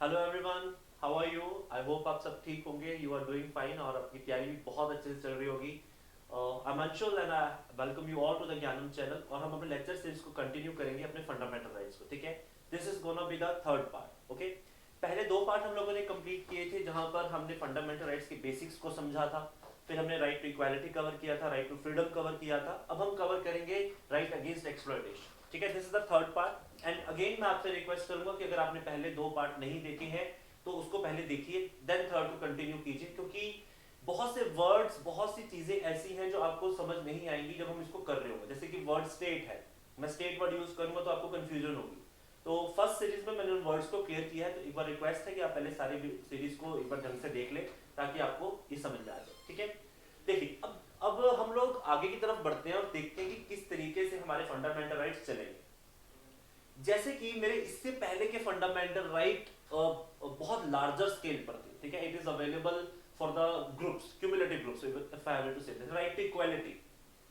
Hello everyone, how are you? I hope आप सब ठीक होंगे, यू आर डूइंग फाइन और आपकी तैयारी भी बहुत अच्छे से चल रही होगी। I am Anshul and I welcome you all to the Gyanam channel. और हम अपने लेक्चर सीरीज को कंटिन्यू करेंगे अपने फंडामेंटल राइट्स को, ठीक है। This is gonna be the third part, okay. पहले दो पार्ट हम लोगों ने कंप्लीट किए थे जहां पर हमने फंडामेंटल राइट्स के बेसिक्स को समझा था। फिर हमने राइट टू इक्वालिटी कवर किया था, राइट टू फ्रीडम कवर किया था। अब हम कवर करेंगे राइट अगेंस्ट एक्सप्लॉयटेशन, ठीक है। This is the third part and again मैं आपसे रिक्वेस्ट करूंगा कि अगर आपने पहले दो पार्ट नहीं देखे हैं तो उसको पहले देखिए, देन थर्ड को कंटिन्यू कीजिए, क्योंकि बहुत से वर्ड्स, बहुत सी चीजें ऐसी हैं जो आपको समझ नहीं आएंगी जब हम इसको कर रहे होंगे। जैसे कि वर्ड स्टेट है, मैं स्टेट वर्ड यूज करूंगा तो आपको कंफ्यूजन होगी। तो फर्स्ट सीरीज में मैंने उन वर्ड्स को क्लियर किया है, तो एक बार रिक्वेस्ट है कि आप पहले सारी सीरीज को एक बार ढंग से देख लें ताकि आपको ये समझ में आ जाए, ठीक है। देखिए अब हम लोग आगे की तरफ बढ़ते हैं और देखते हैं कि किस तरीके से हमारे फंडामेंटल राइट्स चलेंगे। जैसे कि मेरे इससे पहले के फंडामेंटल राइट बहुत लार्जर स्केल पर थे, ठीक है। It is available for the groups, cumulative groups, if I have to say right to equality.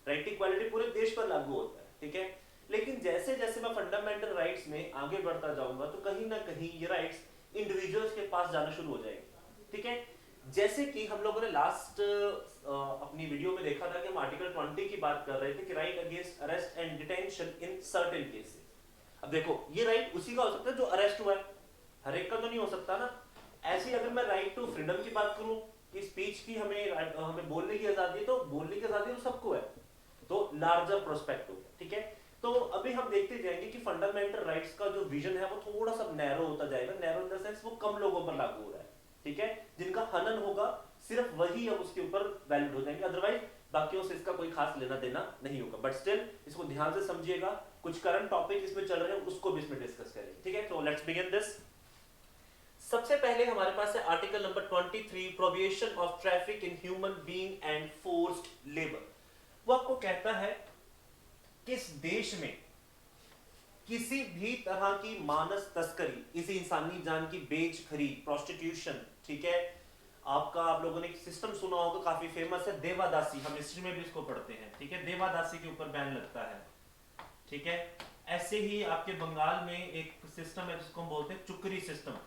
Right to equality पूरे देश पर लागू होता है, ठीक है। लेकिन जैसे जैसे मैं फंडामेंटल राइट्स में आगे बढ़ता जाऊंगा तो कहीं ना कहीं ये राइट्स इंडिविजुअल्स के पास जाना शुरू हो जाएंगे, ठीक है। जैसे कि हम लोगों ने लास्ट अपनी वीडियो में देखा था कि हम आर्टिकल 20 की बात कर रहे थे कि right against arrest and detention in certain cases. अब देखो ये राइट उसी का हो सकता है जो अरेस्ट हुआ है, हर एक का तो नहीं हो सकता ना। ऐसे ही अगर मैं राइट टू फ्रीडम की बात करूं कि स्पीच की हमें हमें बोलने की आजादी है, तो बोलने की आजादी तो सबको है, तो लार्जर प्रोस्पेक्टिव, ठीक है। तो अभी हम देखते जाएंगे कि फंडामेंटल राइट्स का जो विजन है वो थोड़ा सा नैरो होता जाएगा। नैरो इन द सेंस वो कम लोगों पर लागू हो रहा है, ठीक है। जिनका हनन होगा सिर्फ वही अब उसके ऊपर वैलिड हो जाएंगे, अदरवाइज बाकियों से इसका कोई खास लेना देना नहीं होगा। बट स्टिल इसको ध्यान से समझिएगा, कुछ करंट टॉपिक इसमें चल रहे हैं उसको भी इसमें डिस्कस करेंगे, ठीक है। तो लेट्स बिगिन दिस। सबसे पहले हमारे पास है article number 23, prohibition of traffic in human being and forced labour. वो आपको कहता है किस देश में किसी भी तरह की मानस तस्करी, इसी इंसानी जान की बेच खरीद, प्रोस्टिट्यूशन, ठीक है। आपका आप लोगों ने एक सिस्टम सुना होगा, काफी फेमस है, देवादासी। हम हिस्ट्री में भी इसको पढ़ते हैं, ठीक है। देवादासी के ऊपर बैन लगता है, ठीक है। ऐसे ही आपके बंगाल में एक सिस्टम है जिसको हम बोलते हैं चुकरी सिस्टम,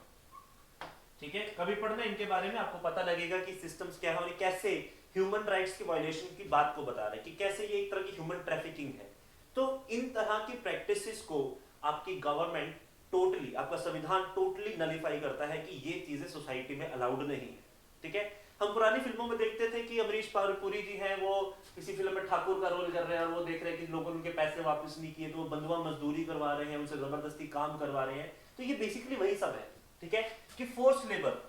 ठीक है। कभी पढ़ना इनके बारे में, आपको पता लगेगा कि सिस्टम्स क्या है और कैसे ह्यूमन राइट्स की वायलेशन की बात को बता रहे हैं कि कैसे ये एक तरह की ह्यूमन ट्रैफिकिंग है। तो इन तरह की प्रैक्टिसेस को आपकी गवर्नमेंट टोटली, आपका संविधान टोटली नलीफाई करता है कि ये चीजें सोसाइटी में अलाउड नहीं है, ठीक है। हम पुरानी फिल्मों में देखते थे कि अमरीश पुरी जी हैं, वो किसी फिल्म में ठाकुर का रोल कर रहे हैं और वो देख रहे हैं कि लोगों ने उनके पैसे वापस नहीं किए तो वो बंधुआ मजदूरी करवा रहे हैं, उनसे जबरदस्ती काम करवा रहे हैं। तो ये बेसिकली वही सब है, ठीक है। कि फोर्स लेबर,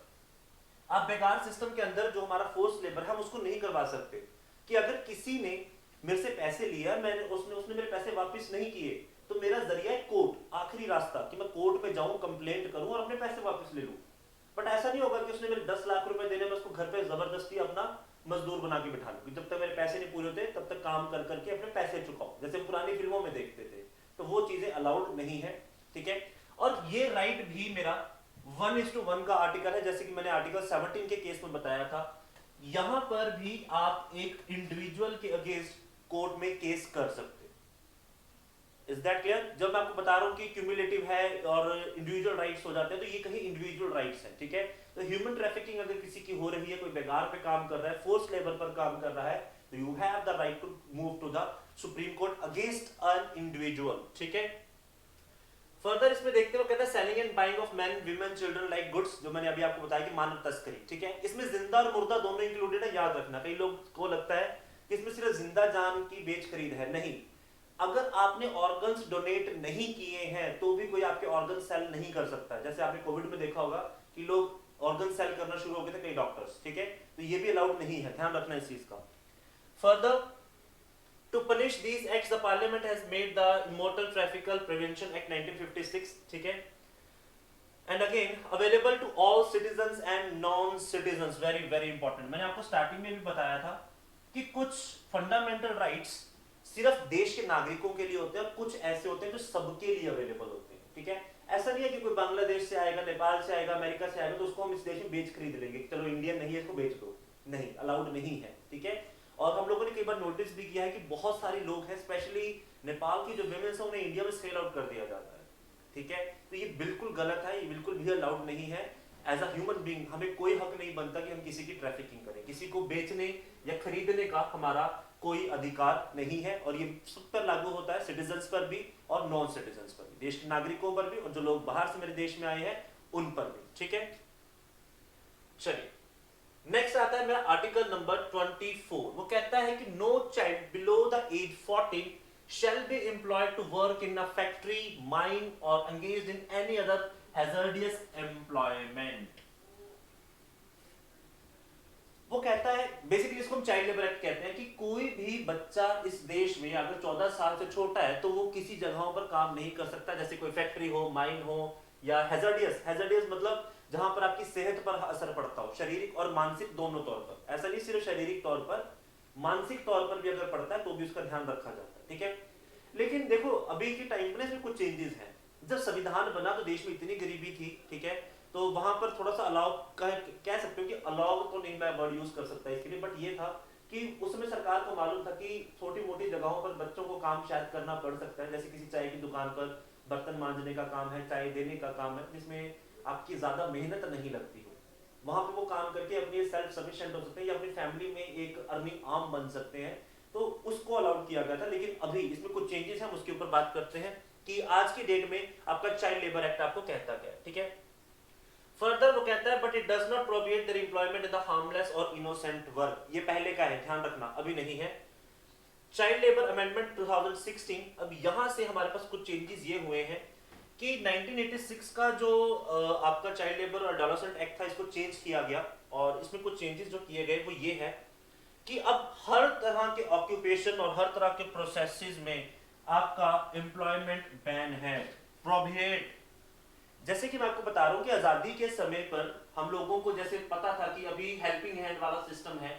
आप बेकार सिस्टम के अंदर जो हमारा फोर्स लेबर है हम उसको नहीं करवा सकते। कि अगर किसी ने मेरे से पैसे लिया, मैंने उसने मेरे पैसे वापस नहीं किए, तो मेरा जरिया है कोर्ट, आखिरी रास्ता कि मैं कोर्ट में जाऊं, कंप्लेंट करूं और अपने पैसे वापस ले लूं। बट ऐसा नहीं होगा कि उसने मेरे 10 लाख रुपए देने में उसको घर पे जबरदस्ती अपना मजदूर बना के बिठा लूं, जब तक मेरे पैसे नहीं पूरे होते तब तक काम कर करके अपने पैसे चुकाओ, जैसे पुरानी फिल्मों में देखते थे। तो वो चीजें अलाउड नहीं है, ठीक है। और ये राइट भी मेरा 1:1 का आर्टिकल है, जैसे कि मैंने आर्टिकल 17 के केस में बताया था। यहां पर भी आप एक इंडिविजुअल के अगेंस्ट कोर्ट में केस कर सकते। Is that clear? जब मैं आपको बता रहा हूं कि क्यूमुलेटिव है और इंडिविजुअल राइट्स हो जाते हैं, तो ये कहीं इंडिविजुअल राइट्स है, ठीक है। तो ह्यूमन ट्रैफिकिंग अगर किसी की हो रही है, कोई बेगार पे काम कर रहा है, फोर्स लेबर पर काम कर रहा है, तो you have the right to move to the supreme court against an individual, ठीक है। फर्दर इसमें देखते हो, कहता है selling and buying of man women children like goods, जो मैंने अभी आपको बताया कि मानव तस्करी, ठीक है। इसमें जिंदा और मुर्दा दोनों इंक्लूडेड है, याद रखना। कई लोग को लगता है कि इसमें सिर्फ जिंदा जान की बेच खरीद है, नहीं। अगर आपने ऑर्गन्स डोनेट नहीं किए हैं तो भी कोई आपके ऑर्गन सेल नहीं कर सकता। जैसे आपने कोविड में देखा होगा कि लोग ऑर्गन सेल करना शुरू हो गए थे, कई डॉक्टर्स, ठीक है। तो ये भी अलाउड नहीं है, ध्यान रखना इस चीज का। Further, to punish these acts the parliament has made the immortal traffical prevention act 1956, ठीक है। and again available to all citizens and non citizens, very very important। मैंने आपको स्टार्टिंग में भी बताया था कि कुछ फंडामेंटल राइट्स सिर्फ देश के नागरिकों के लिए होते हैं और कुछ ऐसे होते हैं जो सबके लिए अवेलेबल होते हैं, ठीक है। ऐसा नहीं है कि कोई बांग्लादेश से आएगा, नेपाल से आएगा, अमेरिका से आएगा तो उसको हम इस देश में बेच खरीद लेंगे, चलो इंडियन नहीं है इसको बेच दो, नहीं, अलाउड नहीं है, ठीक है। और हम लोगों ने कई बार नोटिस भी किया है कि बहुत सारे लोग हैं, स्पेशली नेपाल की जो विमेन्स है उन्हें इंडिया में सेल आउट कर दिया जाता है, ठीक है, तो ये बिल्कुल गलत है, ये बिल्कुल भी अलाउड नहीं है। एज अ ह्यूमन बीइंग हमें कोई हक नहीं बनता कि हम किसी की ट्रैफिकिंग करें, किसी को बेचने या खरीदने का हमारा कोई अधिकार नहीं है। और ये सब पर लागू होता है, सिटीजन्स पर भी और नॉन सिटीजन्स पर भी, देश के नागरिकों पर भी और जो लोग बाहर से मेरे देश में आए हैं उन पर भी। ठीक है, चलिए नेक्स्ट आता है मेरा आर्टिकल नंबर 24। वो कहता है कि no child below the age 14 shall be employed to work in a factory, mine or engaged in any other hazardous employment। वो कहता है बेसिकली, इसको हम चाइल्ड लेबर एक्ट कहते हैं, कि कोई भी बच्चा इस देश में अगर 14 साल से छोटा है तो वो किसी जगहों पर काम नहीं कर सकता, जैसे कोई फैक्ट्री हो, माइन हो या हैजर्डियस। हैजर्डियस मतलब जहां पर आपकी सेहत पर असर पड़ता हो, शारीरिक और मानसिक दोनों तौर पर। ऐसा नहीं सिर्फ शारीरिक तौर पर, मानसिक तौर पर भी अगर पड़ता है तो भी उसका ध्यान रखा जाता है। ठीक है, लेकिन देखो अभी के टाइम में इसमें कुछ चेंजेस हैं। जब संविधान बना तो देश में इतनी गरीबी थी, ठीक है, तो वहां पर थोड़ा सा अलाउ कह सकते हो कि अलाउ तो नहीं मैं वर्ड यूज कर सकता इसके लिए, बट ये था कि उस समय सरकार को मालूम था कि छोटी मोटी जगहों पर बच्चों को काम शायद करना पड़ सकता है, जैसे किसी चाय की दुकान पर बर्तन मांजने का काम है, चाय देने का काम है, जिसमें आपकी ज्यादा मेहनत नहीं लगती हो। वहां पे वो काम करके अपनी सेल्फ सफिशिएंट हो सकते हैं या अपनी फैमिली में एक अर्निंग आर्म बन सकते हैं, तो उसको अलाउड किया गया था। लेकिन अभी इसमें कुछ चेंजेस हैं, हम उसके ऊपर बात करते हैं कि आज की डेट में आपका चाइल्ड लेबर एक्ट आपको कहता क्या है। ठीक है, फर्दर वो कहता है but it does not prohibit there employment in the harmless और इनोसेंट वर्क। ये पहले का है, ध्यान रखना, अभी नहीं है। चाइल्ड लेबर अमेंडमेंट 2016, अब यहां से हमारे पास कुछ चेंजेस ये हुए हैं कि 1986 का जो आपका चाइल्ड लेबर और एडोलेसेंट एक्ट था, इसको चेंज किया गया। और इसमें कुछ चेंजेस जो किए गए वो ये है कि अब हर तरह के ऑक्यूपेशन और हर तरह के प्रोसेसेस में आपका एम्प्लॉयमेंट बैन है, प्रोहिबिट। जैसे कि मैं आपको बता रहा हूं कि आजादी के समय पर हम लोगों को जैसे पता था कि अभी हेल्पिंग हैंड वाला सिस्टम है,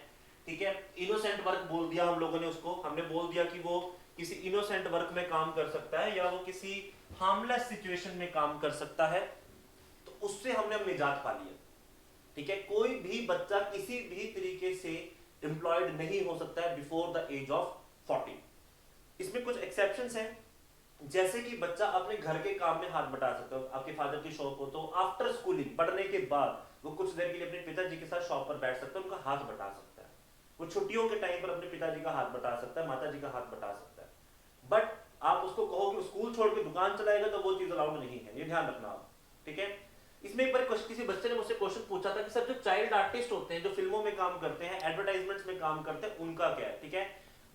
ठीक है, इनोसेंट वर्क बोल दिया हम लोगों ने उसको, हमने बोल दिया कि वो किसी इनोसेंट वर्क में काम कर सकता है या वो किसी हार्मलेस सिचुएशन में काम कर सकता है, तो उससे हमने निजात पा लिया। ठीक है, कोई भी बच्चा किसी भी तरीके से एम्प्लॉयड नहीं हो सकता है बिफोर द एज ऑफ 40। इसमें कुछ एक्सेप्शंस हैं, जैसे कि बच्चा अपने घर के काम में हाथ बटा सकता है। आपके फादर की शॉप हो तो आफ्टर स्कूलिंग, पढ़ने के बाद वो कुछ देर के लिए अपने पिताजी के साथ शॉप पर बैठ सकता है, उनका हाथ बटा सकता है। वो छुट्टियों के टाइम पर अपने पिताजी का हाथ बटा सकता है, माताजी का हाथ बटा सकता है। बट आप उसको कहो कि स्कूल छोड़ के दुकान चलाएगा तो वो चीज अलाउड नहीं है, ये ध्यान रखना आप। ठीक है, इसमें एक बार किसी बच्चे ने मुझसे क्वेश्चन पूछा था कि सर जो चाइल्ड आर्टिस्ट होते हैं, जो फिल्मों में काम करते हैं, एडवर्टाइजमेंट्स में काम करते हैं, उनका क्या है। ठीक है,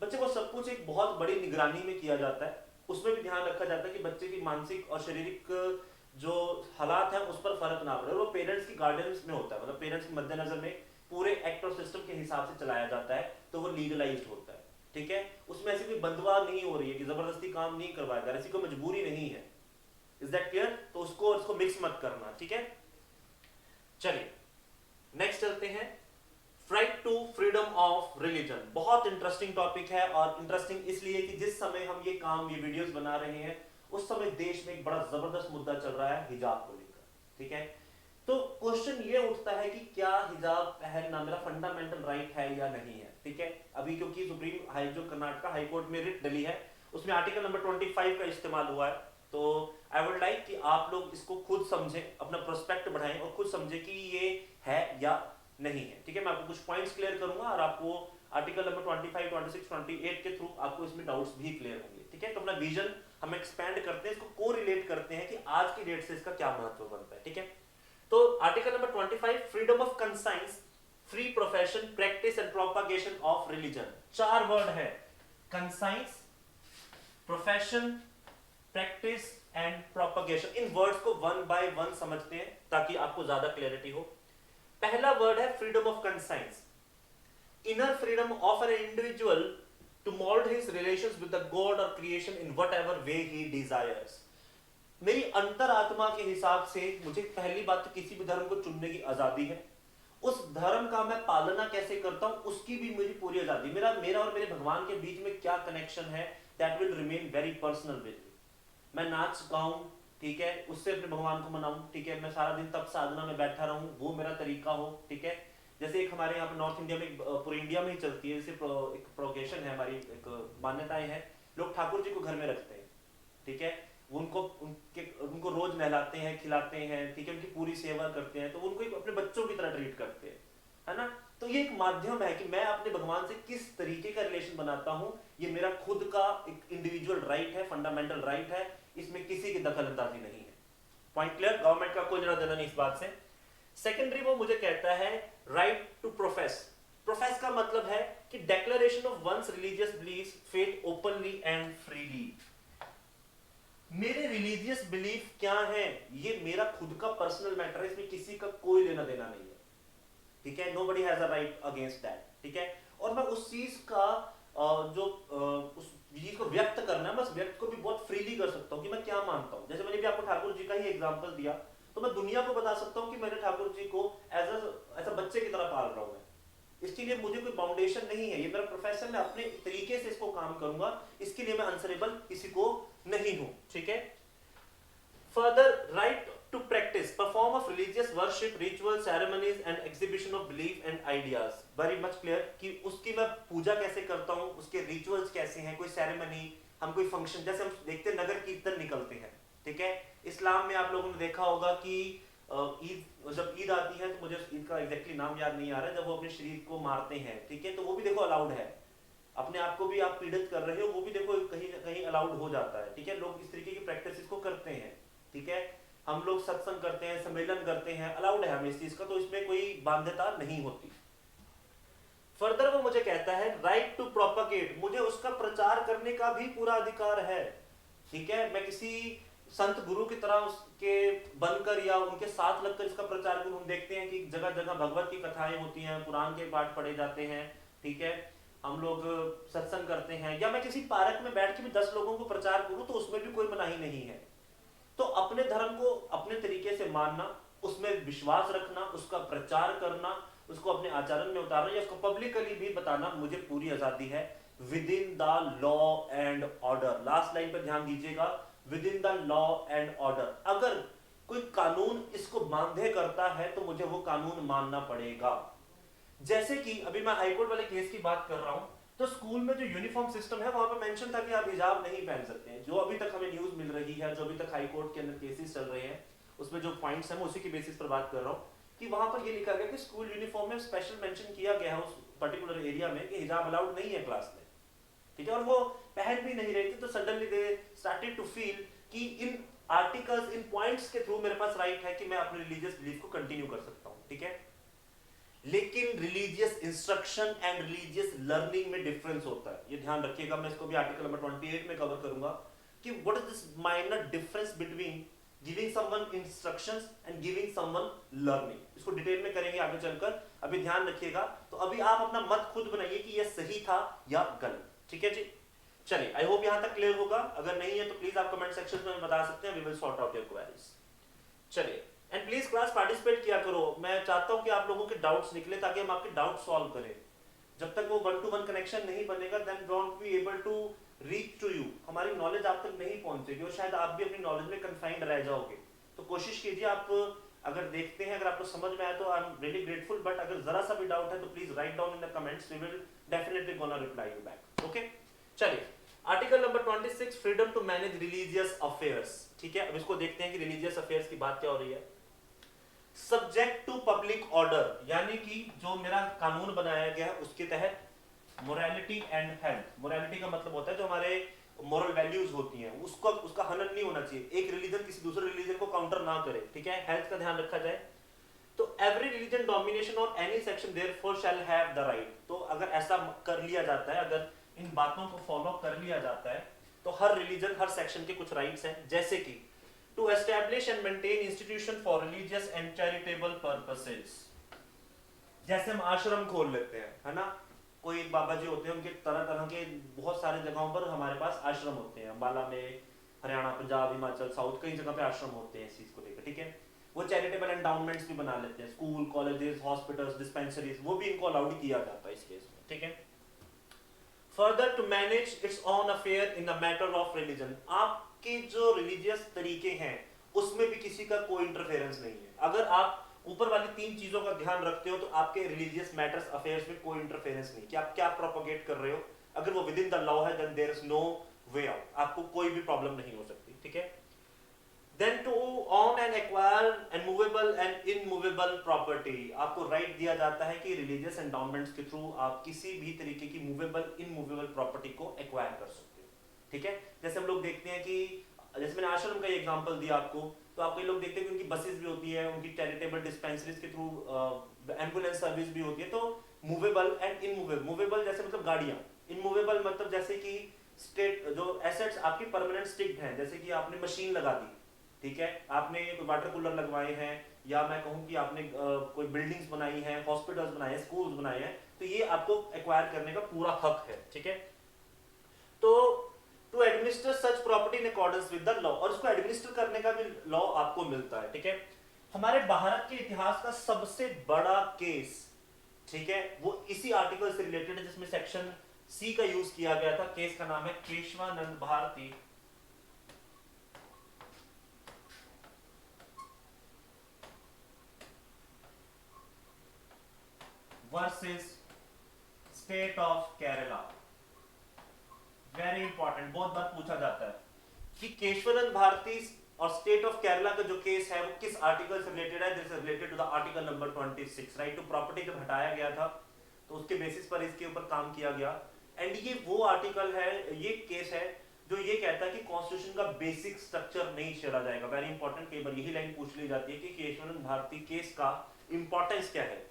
बच्चे को सब कुछ एक बहुत बड़ी निगरानी में किया जाता है, उसमें भी ध्यान रखा जाता है कि बच्चे की मानसिक और शारीरिक जो हालात हैं उस पर फर्क ना पड़े। वो पेरेंट्स की गाइडेंस में होता है, मतलब पेरेंट्स के मद्देनजर में पूरे एक्ट और सिस्टम के हिसाब से चलाया जाता है, तो वो लीगलाइज्ड होता है। ठीक है, उसमें ऐसी कोई बंदवा नहीं हो रही है कि जबरदस्ती काम नहीं करवाया जा रहा, ऐसी कोई मजबूरी नहीं है। Is that clear? तो उसको मिक्स मत करना। ठीक है, चलिए नेक्स्ट चलते हैं, right to freedom of religion. बहुत इंटरेस्टिंग टॉपिक है, और इंटरेस्टिंग इसलिए कि जिस समय हम ये वीडियोस बना रहे हैं उस समय देश में एक बड़ा जबरदस्त मुद्दा चल रहा है हिजाब को लेकर। ठीक है, तो क्वेश्चन ये उठता है कि क्या हिजाब पहनना मेरा फंडामेंटल राइट है या नहीं है। ठीक है, अभी क्योंकि सुप्रीम हाई जो कर्नाटका हाई कोर्ट में रिट डली है, उसमें आर्टिकल नंबर 25 का इस्तेमाल हुआ है। तो आई वुड लाइक कि आप लोग इसको खुद समझें, अपना प्रोस्पेक्ट बढ़ाएं और खुद समझें कि ये है या नहीं है। ठीक है, मैं आपको कुछ पॉइंट्स क्लियर करूंगा और आपको आर्टिकल नंबर 25, 26, 28 के थ्रू आपको इसमें डाउट्स भी क्लियर होंगे। ठीक है, तो अपना विजन हम एक्सपैंड करते हैं, इसको कोरिलेट करते हैं कि आज की डेट से इसका क्या महत्व बनता है। ठीक है, तो article number 25, freedom of conscience, free profession, practice and propagation of religion. 4 word है, conscience, profession, practice and propagation. इन वर्ड्स को वन बाय वन समझते हैं ताकि आपको ज्यादा क्लैरिटी हो। पहला वर्ड है freedom of conscience, inner freedom of an individual to mould his relations with the God और creation in whatever way he desires. मेरी अंतरात्मा के हिसाब से मुझे पहली बात तो किसी भी धर्म को चुनने की आजादी है, उस धर्म का मैं पालना कैसे करता हूं उसकी भी मेरी पूरी आजादी। मेरा और मेरे भगवान के बीच में क्या कनेक्शन है, that will remain very personal with me. मैं नाच गाऊं, ठीक है, उससे अपने भगवान को मनाऊं, ठीक है, मैं सारा दिन तप साधना में बैठा रहूं, वो मेरा तरीका हो। ठीक है, जैसे एक हमारे यहाँ पे नॉर्थ इंडिया में, पूरे इंडिया में ही चलती है, जैसे एक प्रोगेशन है, हमारी एक मान्यताएं हैं, लोग ठाकुर जी को घर में रखते हैं। ठीक है, वो उनको रोज नहलाते हैं, खिलाते हैं, ठीक है, उनकी पूरी सेवा करते हैं, तो उनको एक अपने बच्चों की तरह ट्रीट करते हैं, है ना। तो ये एक माध्यम है कि मैं अपने भगवान से किस तरीके का रिलेशन बनाता हूं, ये मेरा खुद का एक इंडिविजुअल राइट है, फंडामेंटल राइट है, इसमें किसी की दखल अंदाजी नहीं है। Point clear? गवर्नमेंट का कोई लेना देना नहीं इस बात से। सेकेंडरी वो मुझे कहता है राइट टू प्रोफेस। प्रोफेस का मतलब है कि declaration of one's religious belief, faith openly and freely. मेरे रिलीजियस बिलीफ क्या है, ये मेरा खुद का पर्सनल मैटर है, इसमें किसी का कोई लेना देना नहीं है, ठीक है। Nobody has a right against that, ठीक है। और मैं उस चीज का उस चीज को व्यक्त करना है, मैं उस व्यक्त को भी बहुत फ्रीली कर सकता हूँ कि मैं क्या मानता हूँ। जैसे मैंने भी आपको ठाकुर जी का ही एग्जांपल दिया, तो मैं दुनिया को बता सकता हूँ कि मैंने ठाकुर जी को एज अ बच्चे की तरह पाल रहा हूँ। इसके लिए मुझे कोई बाउंडेशन नहीं है, ये मेरा प्रोफेशन है, अपने तरीके से इसको काम करूंगा, इसके लिए मैं आंसरेबल किसी को नहीं हूं, ठीक है। Further right to practice perform of religious worship, ritual, ceremonies and exhibition of belief and ideas. Very much clear कि उसकी मैं पूजा कैसे करता हूं, उसके रिचुअल्स कैसे हैं, कोई सेरेमनी, हम कोई फंक्शन, जैसे हम देखते हैं नगर कीर्तन निकलते हैं, ठीक है। इस्लाम में आप लोगों ने देखा होगा कि जब ईद आती है, तो मुझे ईद का एग्जैक्टली नाम याद नहीं आ रहा है, जब वो अपने शरीर को मारते हैं, ठीक है, तो वो भी देखो अलाउड है। अपने आप को भी आप पीड़ित कर रहे हो, वो भी देखो कहीं ना कहीं अलाउड हो जाता है, ठीक है। लोग इस तरीके की प्रैक्टिस को करते हैं, ठीक है। हम लोग सत्संग करते हैं, सम्मेलन करते हैं, अलाउड है हमें इस चीज का, तो इसमें कोई बाध्यता नहीं होती। फर्दर वो मुझे कहता है राइट टू प्रोपगेट, मुझे उसका प्रचार करने का भी पूरा अधिकार है, ठीक है। मैं किसी संत गुरु की तरह उसके बनकर या उनके साथ लगकर इसका प्रचार करूं। हम देखते हैं कि जगह जगह भगवत की कथाएं होती हैं, कुरान के पाठ पढ़े जाते हैं, ठीक है, हम लोग सत्संग करते हैं, या मैं किसी पार्क में बैठ के भी 10 लोगों को प्रचार करूं, तो उसमें भी कोई मनाही नहीं है। तो अपने धर्म को अपने तरीके से मानना, उसमें विश्वास रखना, उसका प्रचार करना, उसको अपने आचरण में उतारना, या उसको पब्लिकली भी बताना, मुझे पूरी आजादी है with in the law and order. Last line पर ध्यान दीजिएगा, with in the law and order. अगर कोई कानून इसको बांधे करता है तो मुझे वो कानून मानना पड़ेगा। जैसे कि अभी मैं हाईकोर्ट वाले केस की बात कर रहा हूं, तो स्कूल में जो यूनिफॉर्म सिस्टम है वहां पे मेंशन था कि आप हिजाब नहीं पहन सकते हैं। जो अभी तक हमें न्यूज मिल रही है, जो अभी तक हाईकोर्ट के अंदर केसेस चल रहे हैं, उसमें जो पॉइंट्स हैं मैं उसी की बेसिस पर बात कर रहा हूं कि वहां पर ये लिखा गया कि स्कूल यूनिफॉर्म में स्पेशल मेंशन किया गया है उस पर्टिकुलर एरिया में कि हिजाब अलाउड नहीं है क्लास में, ठीक है। और वो पहन भी नहीं रहे थे, तो suddenly they started to feel कि इन आर्टिकल्स, इन पॉइंट्स के थ्रू मेरे पास राइट है कि मैं अपने रिलीजियस बिलीफ को कंटिन्यू कर सकता हूं, ठीक है। लेकिन religious instruction and religious learning में डिफरेंस होता है, ये ध्यान रखिएगा। मैं इसको भी आर्टिकल नंबर 28 में कवर करूंगा कि what is this minor difference between giving someone instructions and giving someone learning. इसको डिटेल में करेंगे आगे चलकर, अभी ध्यान रखिएगा। तो अभी आप अपना मत खुद बनाइए कि यह सही था या गलत, ठीक है जी। चलिए, आई होप यहां तक क्लियर होगा। अगर नहीं है तो प्लीज आप कमेंट सेक्शन में बता सकते हैं, we will sort out your queries. चलिए, एंड प्लीज क्लास पार्टिसिपेट किया करो। मैं चाहता हूं कि आप लोगों के डाउट्स निकले ताकि हम आपके डाउट सॉल्व करें। जब तक वो 1-to-1 कनेक्शन नहीं बनेगा, then don't be able to reach to you, हमारी नॉलेज आप तक नहीं पहुंचेगी और शायद आप भी अपनी नॉलेज में कन्फाइंड रह जाओगे। तो कोशिश कीजिए, आप अगर देखते हैं, अगर आपको समझ में आए तो I am really grateful, but अगर जरा सा भी डाउट है तो please write down in the comments, we will definitely gonna reply you back, okay. चलिए, article number 26, freedom to manage religious affairs, ठीक है। अब इसको देखते हैं कि रिलीजियस अफेयर्स की बात क्या हो रही है। सब्जेक्ट टू पब्लिक ऑर्डर, यानी कि जो मेरा कानून बनाया गया है उसके तहत मोरालिटी एंड हेल्थ। मोरालिटी का मतलब होता है जो हमारे मोरल वैल्यूज होती हैं उसका हनन नहीं होना चाहिए, एक रिलीजन किसी दूसरे रिलीजन को काउंटर ना करे, ठीक है। हेल्थ का ध्यान रखा जाए। तो every religion domination on any section therefore shell have the right. तो अगर ऐसा कर लिया जाता है, अगर इन बातों को फॉलो कर लिया जाता है, तो हर रिलीजन, हर सेक्शन के कुछ राइट्स हैं। जैसे कि to establish and maintain institution for religious and charitable purposes। जैसे हम आश्रम खोल लेते हैं, है ना, कोई एक बाबा जी होते हैं, उनके तरह तरह के बहुत सारे जगहों पर हमारे पास आश्रम होते हैं। अम्बाला में, हरियाणा, पंजाब, हिमाचल, साउथ, कई जगह पे आश्रम होते हैं इस चीज को लेकर, ठीक है। वो चैरिटेबल एंडाउमेंट्स भी बना लेते हैं, स्कूल, कॉलेजेस, हॉस्पिटल्स, डिस्पेंसरीज, वो भी इनको अलाउड किया जाता है इस केस में, ठीक है। Further to manage its own affair in the matter of religion, आपके जो रिलीजियस तरीके हैं उसमें भी किसी का कोई इंटरफेरेंस नहीं है। अगर आप ऊपर वाली 3 चीजों का ध्यान रखते हो तो आपके रिलीजियस मैटर्स, अफेयर्स में कोई इंटरफेरेंस नहीं, कि आप क्या प्रोपोगेट कर रहे हो। अगर वो विद इन द लॉ है, then there is no way out, आपको कोई भी प्रॉब्लम नहीं हो सकती। ठीक है। Then to own and acquire and movable and immovable property, आपको राइट दिया जाता है कि रिलीजियस एंडाउमेंट्स के थ्रू आप किसी भी तरीके की मूवेबल इमूवेबल प्रॉपर्टी को एक्वायर कर सकते हो, ठीक है। जैसे हम लोग देखते हैं कि जैसे मैंने आश्रम का एग्जांपल दिया आपको, तो आप कई लोग देखते हैं कि उनकी बसेस भी होती है, उनकी चैरिटेबल डिस्पेंसरीज के थ्रू एम्बुलेंस सर्विस भी होती है। तो मूवेबल एंड इमूवेबल, मूवेबल जैसे मतलब गाड़ियां, इमूवेबल मतलब जैसे कि स्टेट जो एसेट्स आपकी परमानेंट स्टिक्ड हैं, जैसे कि आपने मशीन लगा दी, ठीक है, आपने कोई वाटर कूलर लगवाए हैं, या मैं कहूं कि आपने कोई बिल्डिंग्स बनाई हैं, हॉस्पिटल्स बनाए हैं, स्कूल्स बनाए हैं, तो ये आपको एक्वायर करने का पूरा हक है, ठीक है। तो to administer such property in accordance with the law, और इसको एडमिनिस्टर करने का भी लॉ आपको मिलता है, ठीक है। हमारे भारत के इतिहास का सबसे बड़ा केस, ठीक है, वो इसी आर्टिकल से रिलेटेड है जिसमें सेक्शन सी का यूज किया गया था। केस का नाम है Kesavananda Bharati versus state of Kerala. Very important, बहुत बार पूछा जाता है कि केशवानंद भारती और स्टेट ऑफ केरला का जो केस है वो किस आर्टिकल से रिलेटेड है। This is related to the article number 26, right to property जब हटाया गया था तो उसके बेसिस पर इसके ऊपर काम किया गया। एंड ये वो आर्टिकल है, ये केस है जो ये कहता है कि कॉन्स्टिट्यूशन का बेसिक स्ट्रक्चर नहीं छेड़ा जाएगा। वेरी इंपॉर्टेंट, कई बार यही लाइन पूछ ली जाती है कि केशवानंद भारती केस का इंपॉर्टेंस क्या है।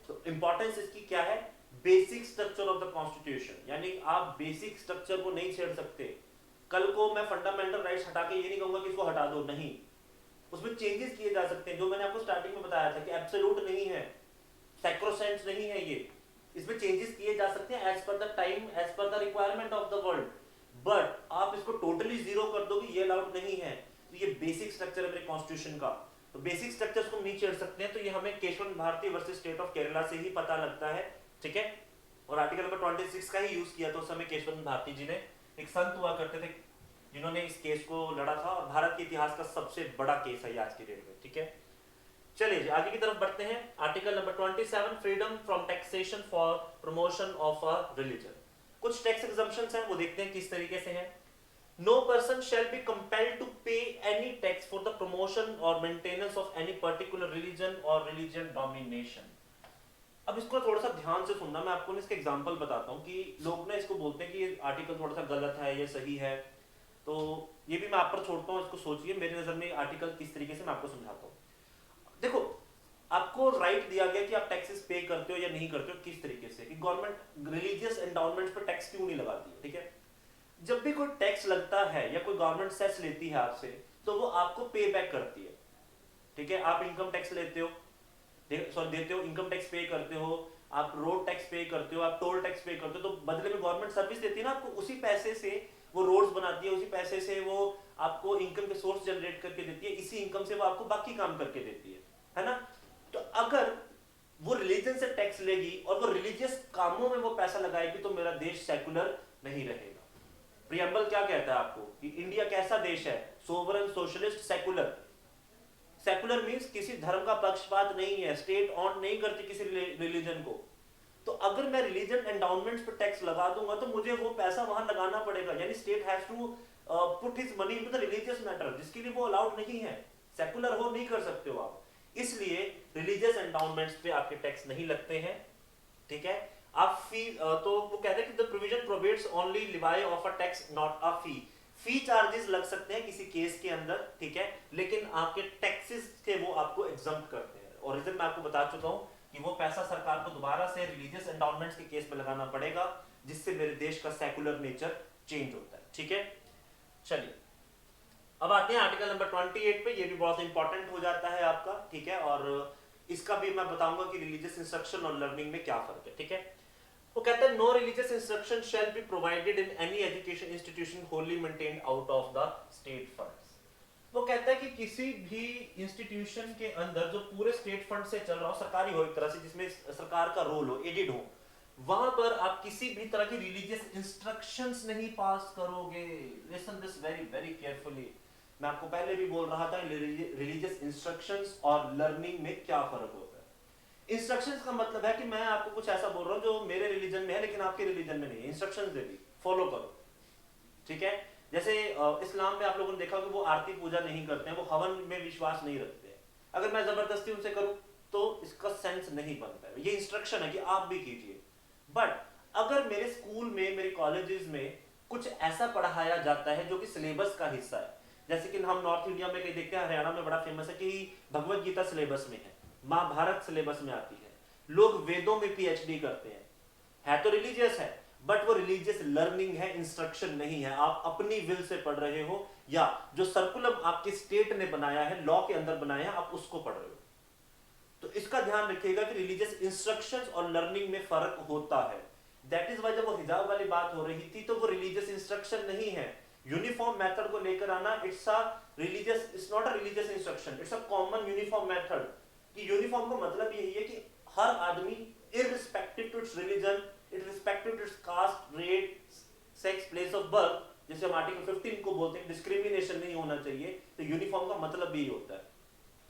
तो इंपॉर्टेंस इसकी क्या है, basic structure of the constitution, यानी आप बेसिक स्ट्रक्चर को नहीं छेड़ सकते। कल को मैं फंडामेंटल राइट्स हटा के ये नहीं कहूंगा कि इसको हटा दो, नहीं, उसमें चेंजेस किए जा सकते हैं, जो मैंने आपको स्टार्टिंग में बताया था कि एब्सोल्यूट नहीं है, सैक्रोसेंट नहीं है ये, इसमें चेंजेस किए जा सकते हैं as per the time, as per the requirement of the world. But आप इसको टोटली जीरो कर दोगे, ये अलाउड नहीं है। तो ये बेसिक स्ट्रक्चर है मेरे कॉन्स्टिट्यूशन का, तो बेसिक स्ट्रक्चर्स को नहीं छेड़ सकते हैं। तो ये हमें Kesavananda Bharati versus state of Kerala से ही पता लगता है, ठीक है। और आर्टिकल नंबर 26 का ही यूज किया था उस समय केशवानंद भारती जी ने। एक संत हुआ करते थे जिन्होंने इस केस को लड़ा था, और भारत के इतिहास का सबसे बड़ा केस है आज की डेट में, ठीक है। चलिए आगे की तरफ बढ़ते हैं। Article number 27, freedom from taxation for promotion of a religion. कुछ टैक्स एग्जम्पशंस हैं, वो देखते हैं किस तरीके से हैं। No person shall be compelled to pay any tax for the promotion or maintenance of any particular religion or religion domination. अब इसको थोड़ा सा ध्यान से सुनना, मैं आपको इसका एग्जांपल बताता हूँ कि लोग ना इसको बोलते हैं कि ये आर्टिकल थोड़ा सा गलत है, ये सही है, तो ये भी मैं आप पर छोड़ता हूँ, इसको सोचिए। मेरी नजर में आर्टिकल किस तरीके से मैं आपको समझाता हूँ। देखो, आपको राइट दिया गया कि आप टैक्सेस पे करते हो या नहीं करते हो, किस तरीके से, कि गवर्नमेंट रिलीजियस एंडाउनमेंट्स पर टैक्स क्यों नहीं लगाती है, ठीक है। जब भी कोई टैक्स लगता है या कोई गवर्नमेंट सेस लेती है आपसे, तो वो आपको पे बैक करती है, ठीक है। आप इनकम टैक्स लेते हो, देते हो, इनकम टैक्स पे करते हो, आप रोड टैक्स पे करते हो, आप टोल टैक्स पे करते हो, तो बदले में गवर्नमेंट सर्विस देती है ना आपको, उसी पैसे से वो रोड्स बनाती है, उसी पैसे से वो आपको इनकम के सोर्स जनरेट करके देती है, इसी इनकम से वो आपको बाकी काम करके देती है ना। तो अगर वो रिलीजन से टैक्स लेगी और वो रिलीजियस कामों में वो पैसा लगाएगी, तो मेरा देश सेकुलर नहीं रहेगा। प्रियम्बल क्या कहता है आपको कि इंडिया कैसा देश है, sovereign, socialist, secular. Secular means किसी धर्म का पक्षपात नहीं है, स्टेट ऑन नहीं करती किसी रिलीजन को। तो अगर मैं रिलीजन एंडाउनमेंट्स पर टैक्स लगा दूंगा तो मुझे वो पैसा वहां लगाना पड़ेगा, यानी state has to put his money into the religious matter, जिसके लिए वो अलाउड नहीं है। सेकुलर हो नहीं कर सकते हो आप, इसलिए रिलीजियस एंडाउनमेंट्स पे आपके टैक्स नहीं लगते हैं, ठीक है। आप फी, तो वो कहते हैं कि the provision provides only Levi of a tax not a fee. Fee charges लग सकते हैं किसी केस के अंदर, ठीक है, लेकिन आपके टैक्सेस के वो आपको एग्जम्प्ट करते हैं। और रीजन मैं आपको बता चुका हूं कि वो पैसा सरकार को दोबारा से रिलीजियस एंडाउनमेंट्स के केस में लगाना पड़ेगा, जिससे मेरे देश का सेकुलर नेचर चेंज होता है, ठीक है। चलिए अब आते हैं आर्टिकल नंबर 28 पे, ये भी बहुत इंपॉर्टेंट हो जाता है आपका, ठीक है। और इसका भी मैं बताऊंगा कि रिलीजियस इंस्ट्रक्शन और लर्निंग में क्या फर्क है, ठीक है। वो कहता है no religious instruction shall be provided in any education institution wholly maintained out of the state funds. वो कहता है कि किसी भी इंस्टीट्यूशन के अंदर जो पूरे स्टेट फंड से चल रहा हो, सरकारी हो एक तरह से, जिसमें सरकार का रोल हो, एडिड हो, वहां पर आप किसी भी तरह की रिलीजियस इंस्ट्रक्शंस नहीं पास करोगे। Listen this very very carefully. मैं आपको पहले भी बोल रहा था रिलीजियस इंस्ट्रक्शंस और लर्निंग में क्या फर्क होता है। इंस्ट्रक्शंस का मतलब है कि मैं आपको कुछ ऐसा बोल रहा हूं जो मेरे रिलीजन में है लेकिन आपके रिलीजन में नहीं है, इंस्ट्रक्शंस दे दी, फॉलो करो, ठीक है। जैसे इस्लाम में आप लोगों ने देखा कि वो आरती पूजा नहीं करते हैं, वो हवन में विश्वास नहीं रखते हैं। अगर मैं जबरदस्ती उनसे करूं तो इसका सेंस नहीं बनता है। ये इंस्ट्रक्शन है कि आप भी कीजिए। बट अगर मेरे स्कूल में, मेरे कॉलेजेस में कुछ ऐसा पढ़ाया जाता है जो कि सिलेबस का हिस्सा है, जैसे कि हम नॉर्थ इंडिया में कहीं देखते हैं, हरियाणा में बड़ा फेमस है कि भगवत गीता सिलेबस में है, महाभारत सिलेबस में आती है, लोग वेदों में पीएचडी करते हैं, है तो रिलीजियस है, बट वो रिलीजियस लर्निंग है, इंस्ट्रक्शन नहीं है। आप अपनी विल से पढ़ रहे हो, या जो सर्कुलम आपके स्टेट ने बनाया है, लॉ के अंदर बनाया है, आप उसको पढ़ रहे हो। तो इसका ध्यान रखिएगा कि रिलीजियस इंस्ट्रक्शंस और लर्निंग में फर्क होता है। दैट इज वाई जब वो हिजाब वाली बात हो रही थी तो वो रिलीजियस इंस्ट्रक्शन नहीं है। यूनिफॉर्म मेथड को लेकर आना, it's a religious, it's not a religious instruction, it's a common uniform method. कि यूनिफॉर्म का मतलब यही है कि हर आदमी irrespective to its religion, irrespective to its caste, race, sex, place of birth, जैसे हम आर्टिकल 15 को बोलते हैं, डिस्क्रिमिनेशन नहीं होना चाहिए। तो यूनिफॉर्म का मतलब भी होता है।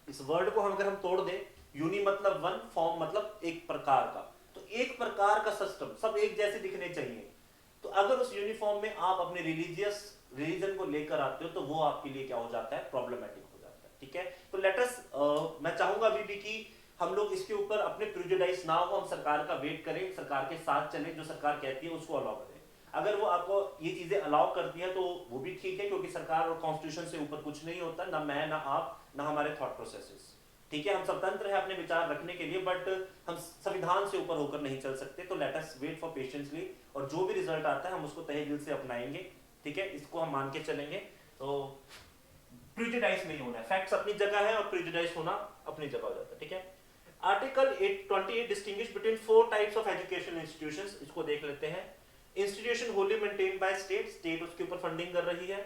इस वर्ड को अगर हम तोड़ दें, यूनि मतलब वन, फॉर्म मतलब एक प्रकार का, तो एक प्रकार का सिस्टम, सब एक जैसे दिखने चाहिए। तो अगर उस यूनिफॉर्म में आप अपने रिलीजन को लेकर आते हो तो वो आपके लिए क्या हो जाता है, प्रॉब्लमेटिक हो जाता है। ठीक है, तो लेट अस, मैं चाहूंगा अभी भी कि हम लोग इसके ऊपर अपने प्रेजुडिस ना हो, हम सरकार का वेट करें, सरकार के साथ चले, जो सरकार कहती है उसको अलाउ करें। अगर वो आपको ये चीजें अलाउ करती है तो वो भी ठीक है, क्योंकि सरकार और कॉन्स्टिट्यूशन से ऊपर कुछ नहीं होता, ना मैं, ना आप, ना हमारे थॉट प्रोसेसेस। ठीक है, हम स्वतंत्र है अपने विचार रखने के लिए, बट हम संविधान से ऊपर होकर नहीं चल सकते। तो let us wait for patiently, और जो भी रिजल्ट आता है हम उसको तहे दिल से अपनाएंगे। ठीक है, इसको हम मान के चलेंगे। तो प्रेजुडिस नहीं होना है, फैक्ट्स अपनी जगह है और प्रेजुडिस होना अपनी जगह हो जाता है। ठीक है, article 28 distinguish between 4 types of education institutions, इसको देख लेते हैं। Institution wholly maintained by state, state उसके ऊपर फंडिंग कर रही है।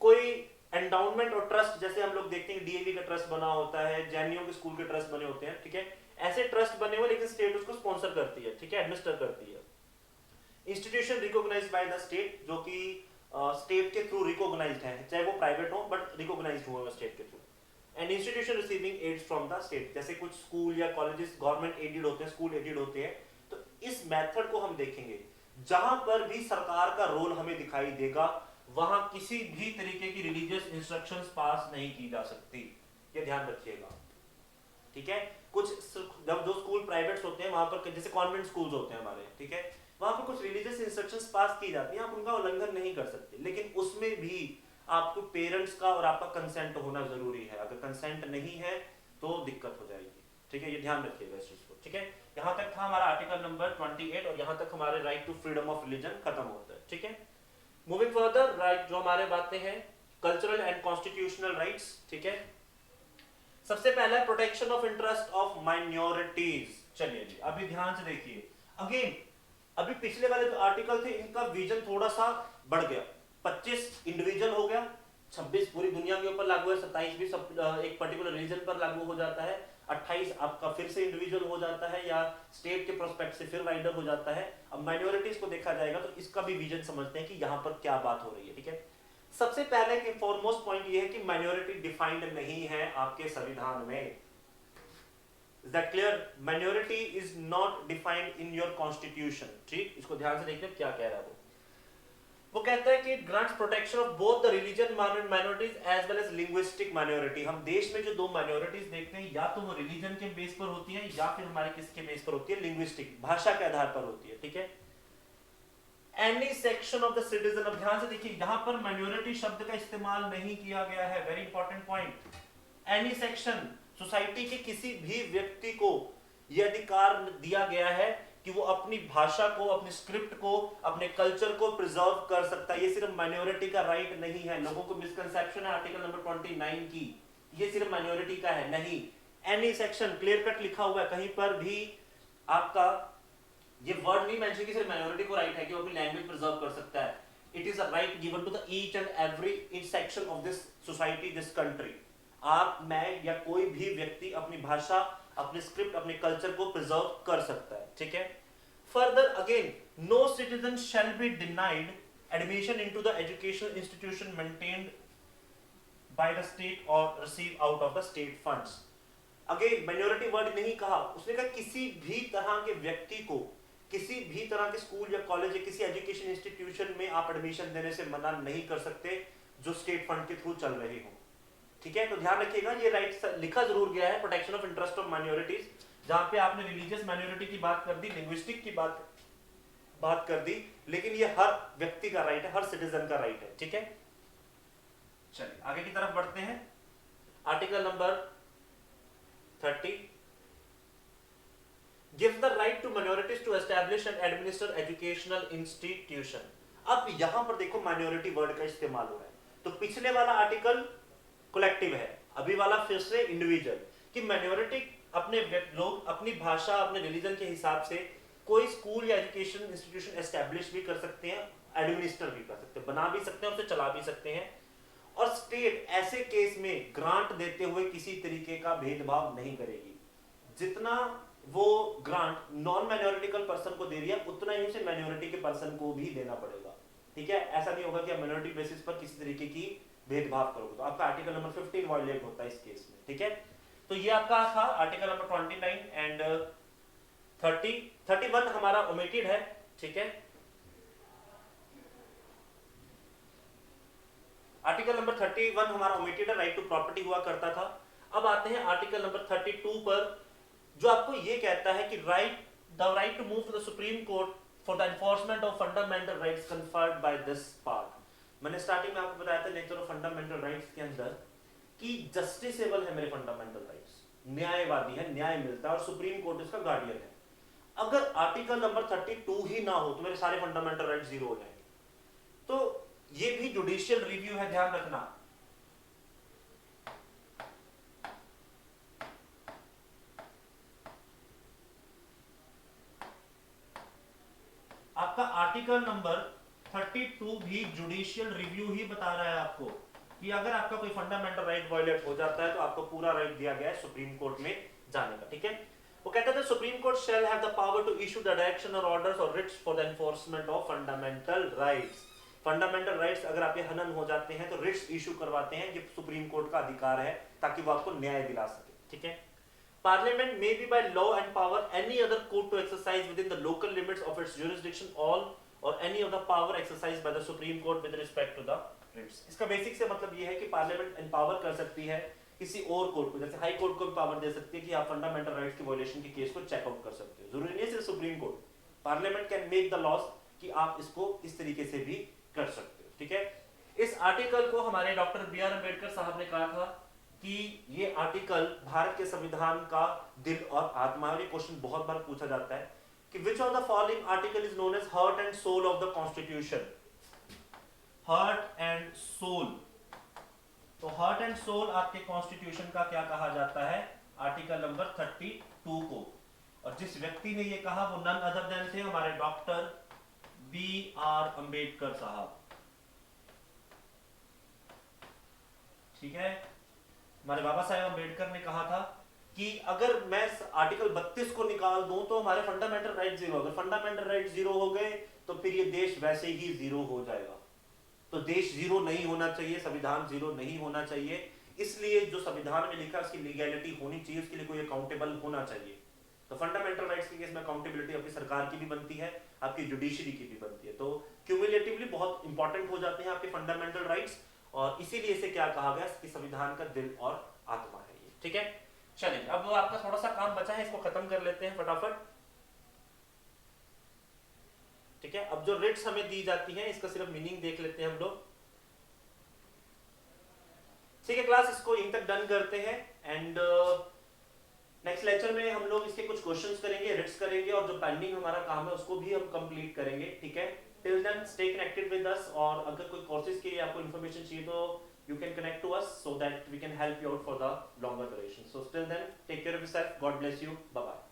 कोई एंडाउमेंट और ट्रस्ट, जैसे हम लोग देखते हैं डीएवी का ट्रस्ट बना होता है, जैनियों के स्कूल के ट्रस्ट बने होते हैं। ठीक है, ऐसे ट्रस्ट बने हुए, लेकिन स्टेट उसको स्पॉन्सर करती है। ठीक है, एडमिनिस्टर करती है। Institution recognised by the state, जो कि स्टेट के थ्रू रिकॉग्नाइज्ड है, चाहे वो प्राइवेट हो बट रिकॉग्नाइज्ड हुए स्टेट के through. And institution receiving aids from the state, जैसे कुछ स्कूल या कॉलेजेस गवर्नमेंट एडेड होते हैं, स्कूल एडेड होते हैं। तो इस मेथड को हम देखेंगे। जहां पर भी सरकार का रोल हमें दिखाई देगा, वहां किसी भी तरीके की रिलीजियस इंस्ट्रक्शंस पास नहीं की जा सकती, ये ध्यान रखिएगा। ठीक है, कुछ जब जो स्कूल प्राइवेट्स होते हैं वहां पर, जैसे कॉन्वेंट स्कूल्स होते हैं हमारे, ठीक है, वहां पर कुछ रिलीजियस इंस्ट्रक्शंस पास की जाती हैं, आप उनका उल्लंघन नहीं कर सकते, लेकिन उसमें भी आपको पेरेंट्स का और आपका कंसेंट होना जरूरी है। अगर कंसेंट नहीं है तो दिक्कत हो जाएगी। ठीक है, ये ध्यान रखिएगा इस चीज को। ठीक है, यहाँ तक था हमारा आर्टिकल नंबर 28, और यहाँ तक हमारे right to freedom of religion खत्म होता है। ठीक है, मूविंग फर्दर, राइट जो हमारे बातें हैं, कल्चरल एंड कॉन्स्टिट्यूशनल राइट्स। ठीक है, सबसे पहला protection of interest of minorities. चलिए जी, अभी ध्यान से देखिए। अगेन, अभी पिछले वाले जो आर्टिकल थे इनका विजन थोड़ा सा बढ़ गया। 25 इंडिविजुअल हो गया, 26 पूरी दुनिया के ऊपर लागू है, 27 भी सब एक पर्टिकुलर रीजन पर लागू हो जाता है, 28 आपका फिर से इंडिविजुअल हो जाता है, या स्टेट के प्रोस्पेक्ट से फिर वाइडर हो जाता है। अब माइनॉरिटीज को देखा जाएगा तो इसका भी विजन समझते हैं कि यहाँ पर क्या बात हो रही है। ठीक है, सबसे पहले की फॉरमोस्ट पॉइंट ये है कि माइनॉरिटी डिफाइंड नहीं है आपके संविधान में। Is that clear? Minority is not defined in your constitution. ठीक, इसको ध्यान से देखते हैं क्या कह रहा है वो कहता है कि it grants protection of both the religion minorities as well as linguistic minority। हम देश में जो दो minorities देखते हैं, या तो वो religion के बेस पर होती है, या फिर हमारे किसके बेस पर होती है, linguistic, भाषा के आधार पर होती है। ठीक है, Any section of the citizen, अब ध्यान से देखिए, यहाँ पर minority शब्द का इस्तेमाल नहीं किया गया है, very important point। Any section, society के किसी भी व्यक्ति को यह अधिकार दिया गया है कि वो अपनी भाषा को, अपने स्क्रिप्ट को, अपने कल्चर को प्रिजर्व कर सकता है। ये सिर्फ माइनॉरिटी का राइट नहीं है। लोगों को मिसकंसेप्शन है आर्टिकल नंबर 29 की, ये सिर्फ माइनॉरिटी का है, नहीं। एनी सेक्शन क्लियर कट लिखा हुआ है, कहीं पर भी आपका ये वर्ड नहीं मेंशन कि सिर्फ माइनॉरिटी को राइट है कि वो अपनी लैंग्वेज प्रिजर्व कर सकता है। It is a right given to the each and every section of this society, this country. आप, मैं या कोई भी व्यक्ति अपनी भाषा, अपने स्क्रिप्ट, अपने कल्चर को प्रिजर्व कर सकता है। ठीक है, further again, no citizen shall be denied admission into the educational institution maintained by the state और receive out of the state funds. Again minority word नहीं कहा, उसने कहा किसी भी तरह के व्यक्ति को किसी भी तरह के स्कूल या कॉलेज या किसी एजुकेशन इंस्टीट्यूशन में आप एडमिशन देने से मना नहीं कर सकते जो स्टेट फंड के थ्रू चल रहे हो। ठीक है, तो ध्यान रखिएगा ये राइट लिखा जरूर गया है, protection of interest of minorities, जहां पे आपने रिलीजियस माइनॉरिटी की बात कर दी, लिंग्विस्टिक की बात कर दी, लेकिन ये हर व्यक्ति का राइट है, हर सिटीजन का राइट है। ठीक है, चलिए आगे की तरफ बढ़ते हैं। Article number 30 gives the right to minorities to establish and administer educational institution। अब यहां पर देखो माइनॉरिटी वर्ड का इस्तेमाल हो रहा है, तो पिछले वाला आर्टिकल कलेक्टिव है, अभी वाला फिर से इंडिविजुअल, कि माइनॉरिटी अपने लोग अपनी भाषा अपने रिलीजन के हिसाब से कोई स्कूल या एजुकेशन इंस्टीट्यूशन एस्टैब्लिश भी कर सकते हैं, एडमिनिस्टर भी कर सकते हैं, बना भी सकते हैं, उसे चला भी सकते हैं। और स्टेट ऐसे केस में ग्रांट देते हुए किसी तरीके का भेदभाव नहीं करेगी। जितना वो ग्रांट नॉन माइनॉरिटिकल पर्सन को दे रही है उतना ही उसे माइनॉरिटी के पर्सन को भी देना पड़ेगा। ठीक है, ऐसा नहीं होगा कि आप माइनॉरिटी बेसिस पर किसी तरीके की भेदभाव करोगे, तो आपका आर्टिकल नंबर 15 वायलेट होता है इस केस में। ठीक है, तो ये आपका था आर्टिकल नंबर 29 एंड 31 हमारा ओमिटेड है। ठीक है, आर्टिकल नंबर 31 हमारा ओमिटेड है, राइट टू प्रॉपर्टी हुआ करता था। अब आते हैं आर्टिकल नंबर 32 पर, जो आपको ये कहता है कि the right to move to the supreme court for the enforcement of fundamental rights conferred by this part. मैंने स्टार्टिंग में आपको बताया था नेचर ऑफ फंडामेंटल राइट्स के अंदर कि जस्टिसेबल है मेरे फंडामेंटल राइट्स, न्यायवादी है, न्याय मिलता है, और सुप्रीम कोर्ट इसका गार्डियन है। अगर आर्टिकल नंबर 32 ही ना हो तो मेरे सारे फंडामेंटल राइट्स जीरो हो जाएंगे। तो ये भी जुडिशियल रिव्यू है, ध्यान रखना। आपका आर्टिकल नंबर 32 भी जुडिशियल रिव्यू ही बता रहा है आपको कि अगर आपका कोई फंडामेंटल राइट वायलेट हो जाता है तो आपको पूरा राइट दिया गया है सुप्रीम कोर्ट में जाने का। ठीक है, वो कहता है supreme court shall have the power to issue the direction और ऑर्डर्स और writs for the enforcement of fundamental rights. Fundamental rights अगर आपके हनन हो जाते हैं तो रिट्स इशू करवाते हैं, ये सुप्रीम कोर्ट का अधिकार है ताकि वो आपको न्याय दिला सके। ठीक है, Parliament may be by law and power any other court to exercise within the local limits of its jurisdiction all or any of the power exercised by the Supreme Court with respect to the writs। इसका basic से मतलब ये है कि parliament empower कर सकती है किसी और कोर्ट को, जैसे हाई कोर्ट को भी पावर दे सकती है कि आप फंडामेंटल राइट्स की वायलेशन के केस को चेकआउट कर सकते हो। जरूरी नहीं है सिर्फ supreme court, parliament can make the laws कि आप इसको इस तरीके से भी कर सकते हो। ठीक है, इस आर्टिकल को हमारे डॉक्टर बी आर अम्बेडकर साहब ने कहा था कि ये आर्टिकल भारत के संविधान का दिल और आत्मा है। क्वेश्चन बहुत बार पूछा जाता है कि which of the following article is known as heart and soul of the constitution. Heart and soul, तो हार्ट एंड सोल आपके कॉन्स्टिट्यूशन का क्या कहा जाता है? आर्टिकल नंबर 32 को। और जिस व्यक्ति ने ये कहा वो नन अदर देन थे हमारे डॉक्टर बी आर अंबेडकर साहब। ठीक है, हमारे बाबा साहेब अंबेडकर ने कहा था कि अगर मैं आर्टिकल 32 को निकाल दूं तो हमारे फंडामेंटल राइट जीरो, अगर फंडामेंटल राइट जीरो हो गए तो फिर ये देश वैसे ही जीरो हो जाएगा। तो देश जीरो नहीं होना चाहिए, संविधान जीरो नहीं होना चाहिए, इसलिए जो संविधान में लिखा उसकी लीगैलिटी होनी चाहिए, उसके लिए कोई अकाउंटेबल होना चाहिए। तो फंडामेंटल राइट्स के केस में अकाउंटेबिलिटी आपकी सरकार की भी बनती है, आपकी जुडिशरी की भी बनती है। तो क्यूमुलेटिवली बहुत इंपॉर्टेंट हो जाते हैं आपके फंडामेंटल राइट्स, और इसीलिए इसे क्या कहा गया कि संविधान का दिल और आत्मा है ये। ठीक है, चलिए अब आपका थोड़ा सा काम बचा है, इसको खत्म कर लेते हैं फटाफट। ठीक है, अब जो रिट्स हमें दी जाती हैं इसका सिर्फ मीनिंग देख लेते हैं हम लोग। ठीक है क्लास, इसको यहीं तक डन करते हैं एंड नेक्स्ट लेक्चर में हम लोग इसके कुछ क्वेश्चंस करेंगे, रिट्स करेंगे, और जो पेंडिंग हमारा काम है उसको भी हम कंप्लीट करेंगे। ठीक है, till then stay connected with us, और अगर कोई कोर्सेज के लिए आपको इन्फॉर्मेशन चाहिए तो you can connect to us so that we can help you out for the longer duration. So till then take care of yourself, God bless you, bye bye.